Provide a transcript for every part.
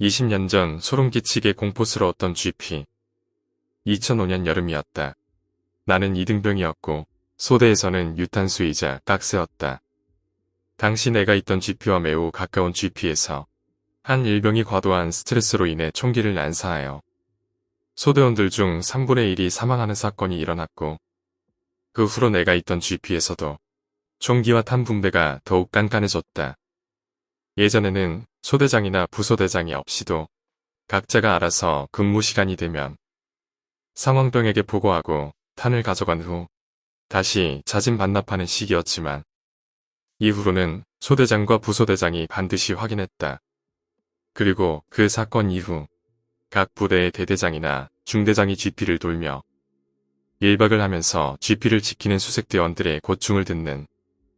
20년 전 소름 끼치게 공포스러웠던 GP. 2005년 여름이었다. 나는 이등병이었고 소대에서는 유탄수이자 깍스였다. 당시 내가 있던 GP와 매우 가까운 GP에서 한 일병이 과도한 스트레스로 인해 총기를 난사하여 소대원들 중 3분의 1이 사망하는 사건이 일어났고, 그 후로 내가 있던 GP에서도 총기와 탄 분배가 더욱 깐깐해졌다. 예전에는 소대장이나 부소대장이 없이도 각자가 알아서 근무 시간이 되면 상황병에게 보고하고 탄을 가져간 후 다시 자진 반납하는 시기였지만, 이후로는 소대장과 부소대장이 반드시 확인했다. 그리고 그 사건 이후 각 부대의 대대장이나 중대장이 GP를 돌며 1박을 하면서 GP를 지키는 수색대원들의 고충을 듣는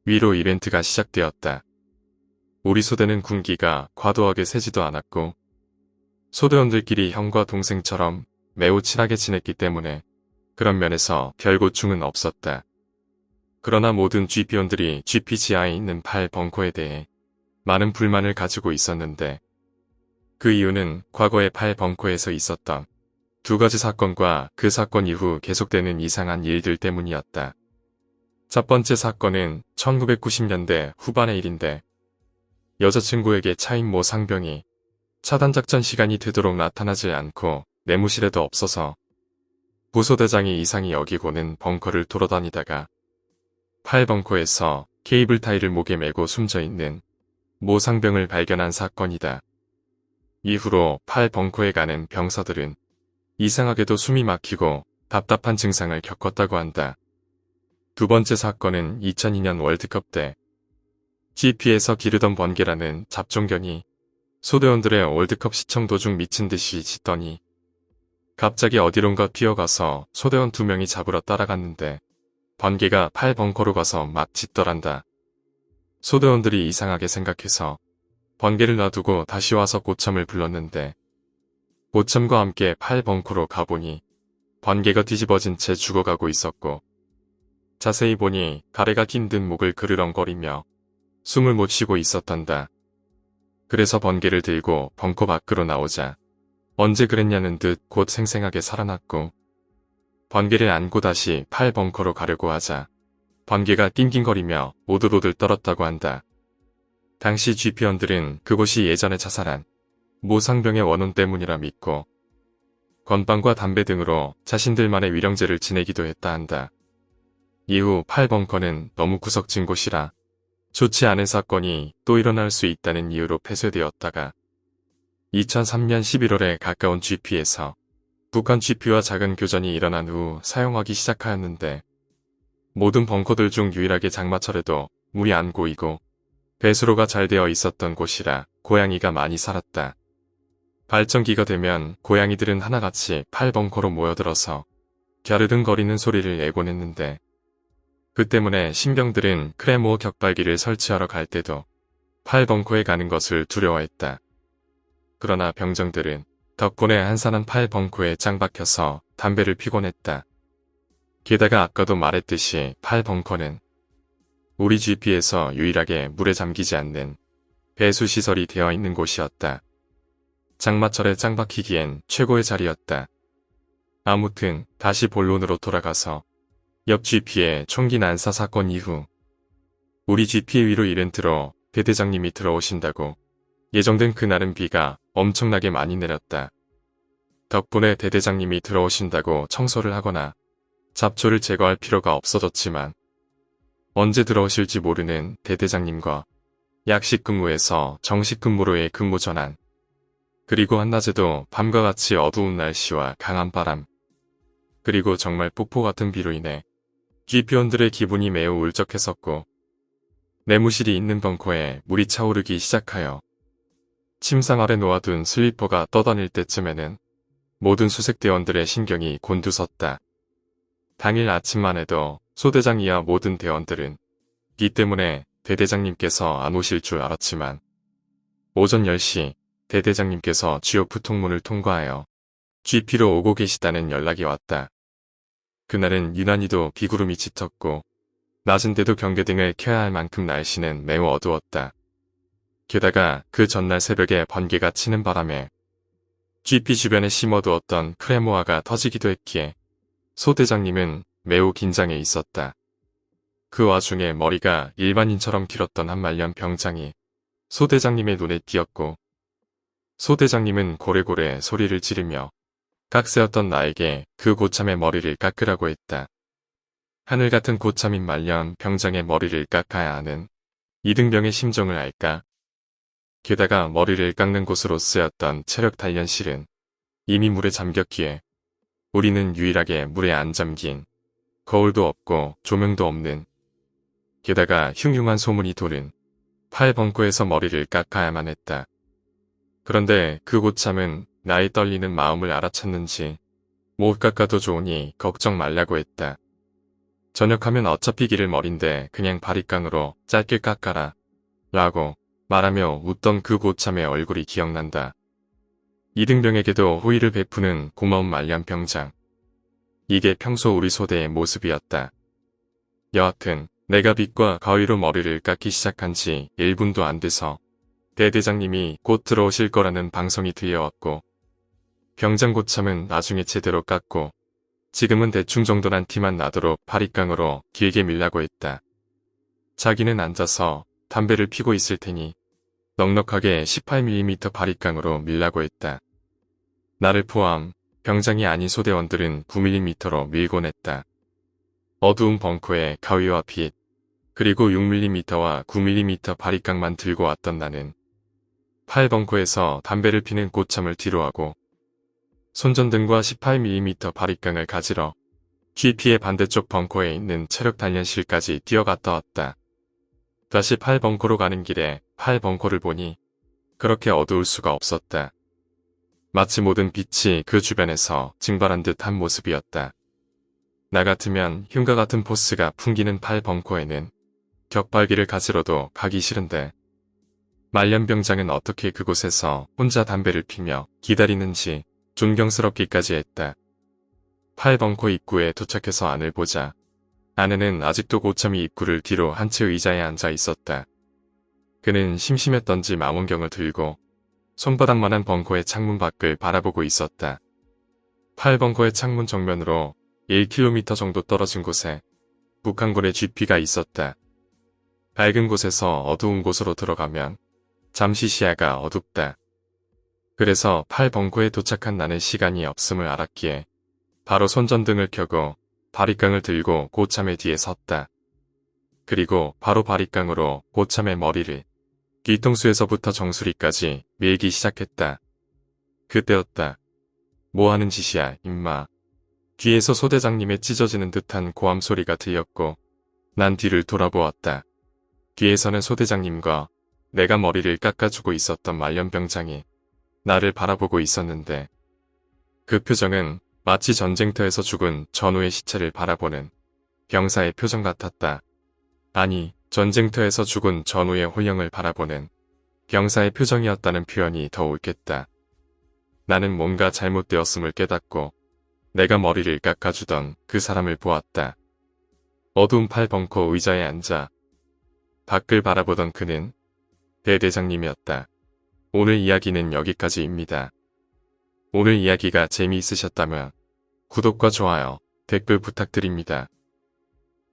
위로 이벤트가 시작되었다. 우리 소대는 군기가 과도하게 세지도 않았고 소대원들끼리 형과 동생처럼 매우 친하게 지냈기 때문에 그런 면에서 별 고충은 없었다. 그러나 모든 GP원들이 GP 지하에 있는 8벙커에 대해 많은 불만을 가지고 있었는데, 그 이유는 과거의 8벙커에서 있었던 두 가지 사건과 그 사건 이후 계속되는 이상한 일들 때문이었다. 첫 번째 사건은 1990년대 후반의 일인데, 여자친구에게 차인 모 상병이 차단작전 시간이 되도록 나타나지 않고 내무실에도 없어서 부소대장이 이상히 여기고는 벙커를 돌아다니다가 8벙커에서 케이블 타이를 목에 메고 숨져있는 모 상병을 발견한 사건이다. 이후로 8벙커에 가는 병사들은 이상하게도 숨이 막히고 답답한 증상을 겪었다고 한다. 두 번째 사건은 2002년 월드컵 때 GP에서 기르던 번개라는 잡종견이 소대원들의 월드컵 시청 도중 미친 듯이 짖더니 갑자기 어디론가 뛰어가서 소대원 2명이 잡으러 따라갔는데, 번개가 8벙커로 가서 막 짖더란다. 소대원들이 이상하게 생각해서 번개를 놔두고 다시 와서 고참을 불렀는데, 고참과 함께 8벙커로 가보니 번개가 뒤집어진 채 죽어가고 있었고, 자세히 보니 가래가 긴 듯 목을 그르렁거리며 숨을 못 쉬고 있었단다. 그래서 번개를 들고 벙커 밖으로 나오자 언제 그랬냐는 듯 곧 생생하게 살아났고, 번개를 안고 다시 8벙커로 가려고 하자 번개가 낑낑거리며 오들오들 떨었다고 한다. 당시 GP원들은 그곳이 예전에 자살한 모 상병의 원혼 때문이라 믿고 건빵과 담배 등으로 자신들만의 위령제를 지내기도 했다 한다. 이후 8벙커는 너무 구석진 곳이라 좋지 않은 사건이 또 일어날 수 있다는 이유로 폐쇄되었다가 2003년 11월에 가까운 GP에서 북한 GP와 작은 교전이 일어난 후 사용하기 시작하였는데, 모든 벙커들 중 유일하게 장마철에도 물이 안 고이고 배수로가 잘 되어 있었던 곳이라 고양이가 많이 살았다. 발전기가 되면 고양이들은 하나같이 8벙커로 모여들어서 갸르등거리는 소리를 내곤 했는데, 그 때문에 신병들은 크레모 격발기를 설치하러 갈 때도 8벙커에 가는 것을 두려워했다. 그러나 병정들은 덕분에 한산한 8벙커에 짱 박혀서 담배를 피곤 했다. 게다가 아까도 말했듯이 8벙커는 우리 GP에서 유일하게 물에 잠기지 않는 배수시설이 되어 있는 곳이었다. 장마철에 짱 박히기엔 최고의 자리였다. 아무튼 다시 본론으로 돌아가서 옆 GP의 총기 난사 사건 이후 우리 GP의 위로 이벤트로 대대장님이 들어오신다고 예정된 그날은 비가 엄청나게 많이 내렸다. 덕분에 대대장님이 들어오신다고 청소를 하거나 잡초를 제거할 필요가 없어졌지만, 언제 들어오실지 모르는 대대장님과 약식 근무에서 정식 근무로의 근무 전환, 그리고 한낮에도 밤과 같이 어두운 날씨와 강한 바람, 그리고 정말 폭포 같은 비로 인해 GP원들의 기분이 매우 울적했었고, 내무실이 있는 벙커에 물이 차오르기 시작하여 침상 아래 놓아둔 슬리퍼가 떠다닐 때쯤에는 모든 수색대원들의 신경이 곤두섰다. 당일 아침만 해도 소대장 이하 모든 대원들은 비 때문에 대대장님께서 안 오실 줄 알았지만, 오전 10시 대대장님께서 GOF 통문을 통과하여 GP로 오고 계시다는 연락이 왔다. 그날은 유난히도 비구름이 짙었고 낮은데도 경계등을 켜야 할 만큼 날씨는 매우 어두웠다. 게다가 그 전날 새벽에 번개가 치는 바람에 GP 주변에 심어두었던 크레모아가 터지기도 했기에 소 대장님은 매우 긴장해 있었다. 그 와중에 머리가 일반인처럼 길었던 한 말년 병장이 소 대장님의 눈에 띄었고 소 대장님은 고래고래 소리를 지르며 깍새였던 나에게 그 고참의 머리를 깎으라고 했다. 하늘 같은 고참인 말년 병장의 머리를 깎아야 하는 이등병의 심정을 알까? 게다가 머리를 깎는 곳으로 쓰였던 체력 단련실은 이미 물에 잠겼기에 우리는 유일하게 물에 안 잠긴 거울도 없고 조명도 없는 게다가 흉흉한 소문이 도는 팔 벙커에서 머리를 깎아야만 했다. 그런데 그 고참은 나의 떨리는 마음을 알아챘는지 못 깎아도 좋으니 걱정 말라고 했다. 저녁하면 어차피 기를 머린데 그냥 바리깡으로 짧게 깎아라 라고 말하며 웃던 그 고참의 얼굴이 기억난다. 이등병에게도 호의를 베푸는 고마운 말년 병장. 이게 평소 우리 소대의 모습이었다. 여하튼 내가 빛과 가위로 머리를 깎기 시작한 지 1분도 안 돼서 대대장님이 곧 들어오실 거라는 방송이 들려왔고 병장 고참은 나중에 제대로 깎고 지금은 대충 정도란 티만 나도록 바리깡으로 길게 밀라고 했다. 자기는 앉아서 담배를 피고 있을 테니 넉넉하게 18mm 바리깡으로 밀라고 했다. 나를 포함 병장이 아닌 소대원들은 9mm로 밀곤 했다. 어두운 벙커에 가위와 빗, 그리고 6mm와 9mm 바리깡만 들고 왔던 나는 8벙커에서 담배를 피는 고참을 뒤로하고 손전등과 18mm 바리깡을 가지러 GP의 반대쪽 벙커에 있는 체력 단련실까지 뛰어갔다 왔다. 다시 8벙커로 가는 길에 8벙커를 보니 그렇게 어두울 수가 없었다. 마치 모든 빛이 그 주변에서 증발한 듯한 모습이었다. 나 같으면 흉가 같은 포스가 풍기는 8벙커에는 격발기를 가지러도 가기 싫은데 말년병장은 어떻게 그곳에서 혼자 담배를 피며 기다리는지 존경스럽기까지 했다. 8벙커 입구에 도착해서 안을 보자 아내는 아직도 고참이 입구를 뒤로 한 채 의자에 앉아 있었다. 그는 심심했던지 망원경을 들고 손바닥만한 벙커의 창문 밖을 바라보고 있었다. 8벙커의 창문 정면으로 1km 정도 떨어진 곳에 북한군의 GP가 있었다. 밝은 곳에서 어두운 곳으로 들어가면 잠시 시야가 어둡다. 그래서 8벙커에 도착한 나는 시간이 없음을 알았기에 바로 손전등을 켜고 바리깡을 들고 고참의 뒤에 섰다. 그리고 바로 바리깡으로 고참의 머리를 뒤통수에서부터 정수리까지 밀기 시작했다. 그때였다. 뭐하는 짓이야 임마. 뒤에서 소대장님의 찢어지는 듯한 고함 소리가 들렸고 난 뒤를 돌아보았다. 뒤에서는 소대장님과 내가 머리를 깎아주고 있었던 말년병장이 나를 바라보고 있었는데 그 표정은 마치 전쟁터에서 죽은 전우의 시체를 바라보는 병사의 표정 같았다. 아니, 전쟁터에서 죽은 전우의 혼령을 바라보는 병사의 표정이었다는 표현이 더 옳겠다. 나는 뭔가 잘못되었음을 깨닫고 내가 머리를 깎아주던 그 사람을 보았다. 어두운 8벙커 의자에 앉아 밖을 바라보던 그는 대대장님이었다. 오늘 이야기는 여기까지입니다. 오늘 이야기가 재미있으셨다면 구독과 좋아요, 댓글 부탁드립니다.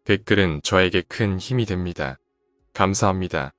댓글은 저에게 큰 힘이 됩니다. 감사합니다.